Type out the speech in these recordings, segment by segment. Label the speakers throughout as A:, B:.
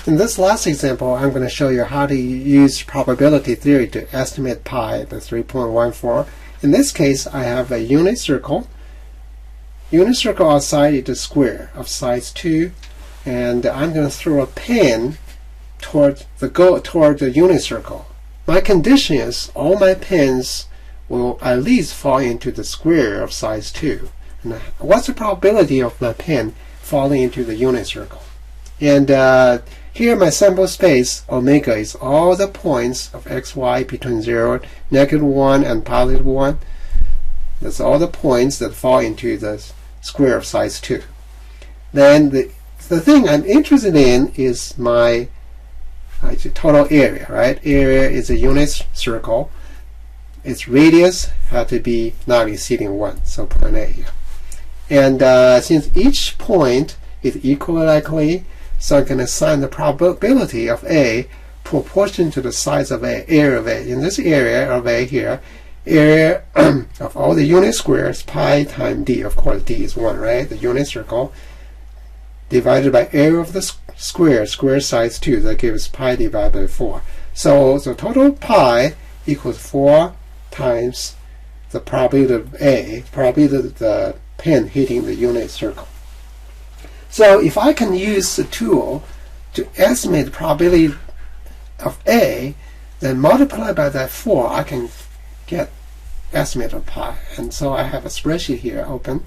A: In this last example, I'm going to show you how to use probability theory to estimate pi, the 3.14. In this case, I have a unit circle. Unit circle outside is a square of size 2, and I'm going to throw a pin toward the unit circle. My condition is all my pins will at least fall into the square of size 2. And what's the probability of my pin falling into the unit circle? And here my sample space, omega, is all the points of xy between 0, -1, and +1. That's all the points that fall into the square of size 2. Then the thing I'm interested in is my total area, right? Area is a unit circle. Its radius had to be not exceeding 1, so point A here. And since each point is equally likely, so I'm going to assign the probability of A proportion to the size of A, area of A. In this area of A here, area of all the unit squares, pi times d. Of course, d is 1, right? The unit circle divided by area of the square size 2. That gives pi divided by 4. So the total pi equals 4 times the probability of A, probability of the pin hitting the unit circle. So if I can use the tool to estimate the probability of A, then multiply by that 4, I can get estimate of pi. And so I have a spreadsheet here open,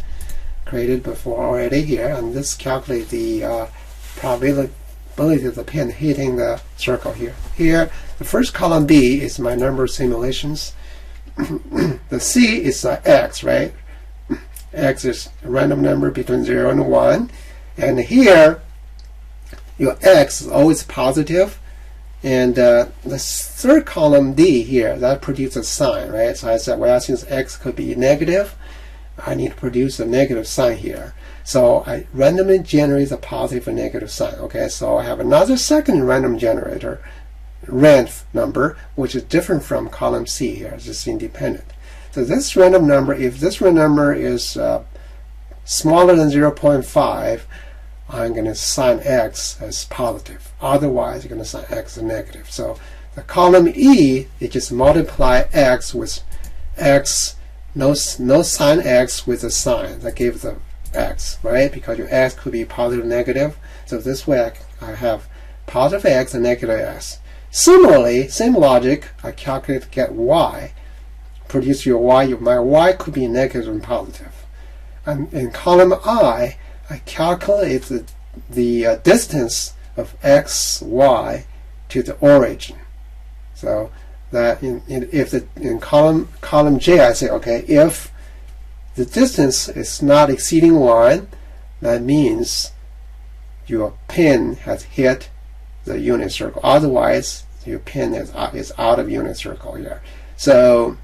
A: created before already here, and this calculates the probability of the pin hitting the circle here. Here, the first column B is my number of simulations. The C is X, right? X is a random number between 0 and 1. And here, your X is always positive. And the third column D here, that produces a sign, right? So I said, well, since X could be negative, I need to produce a negative sign here. So I randomly generate a positive and negative sign. Okay, so I have another second random generator, rand number, which is different from column C here. It's just independent. So this random number, if this random number is smaller than 0.5, I'm going to assign X as positive. Otherwise, you're going to assign X as negative. So the column E, it just multiply X with X, no sign X with a sign. That gives the X, right? Because your X could be positive or negative. So this way I have positive X and negative X. Similarly, same logic, I calculate to get Y. Produce your Y. My Y could be negative and positive. And in column I calculate the distance of x, y to the origin. So that in column J, I say, okay, if the distance is not exceeding 1, that means your pin has hit the unit circle. Otherwise, your pin is out of unit circle here. So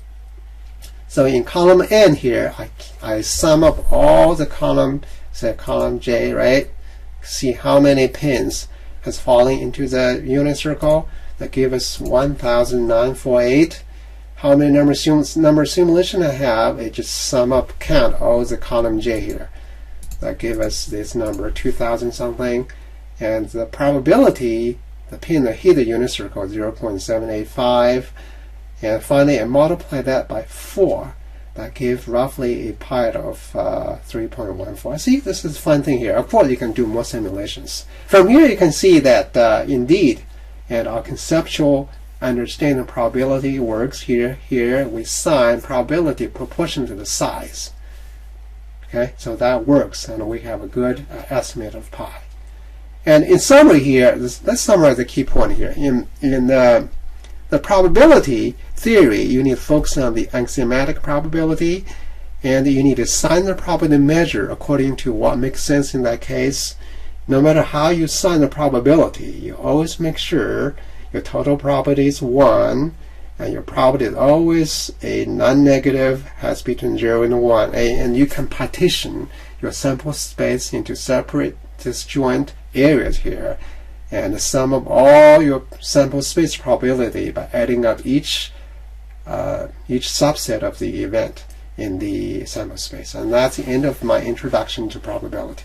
A: in column N here, I sum up all the column, say column J, right? See how many pins has fallen into the unit circle. That gives us 1,948. How many number simulation I have? It just sum up, count all the column J here. That gives us this number, 2,000 something. And the probability the pin that hit the unit circle is 0.785. And finally, I multiply that by 4. That gives roughly a pi of 3.14. See, this is a fun thing here. Of course, you can do more simulations. From here, you can see that indeed, and our conceptual understanding of probability works here. Here, we assign probability proportion to the size. Okay, so that works, and we have a good estimate of pi. And in summary here, let's summarize the key point here. In the probability theory, you need to focus on the axiomatic probability, and you need to assign the probability measure according to what makes sense in that case. No matter how you assign the probability, you always make sure your total probability is 1, and your probability is always a non-negative, has between 0 and 1. And you can partition your sample space into separate disjoint areas here, and the sum of all your sample space probability by adding up each subset of the event in the sample space. And that's the end of my introduction to probability.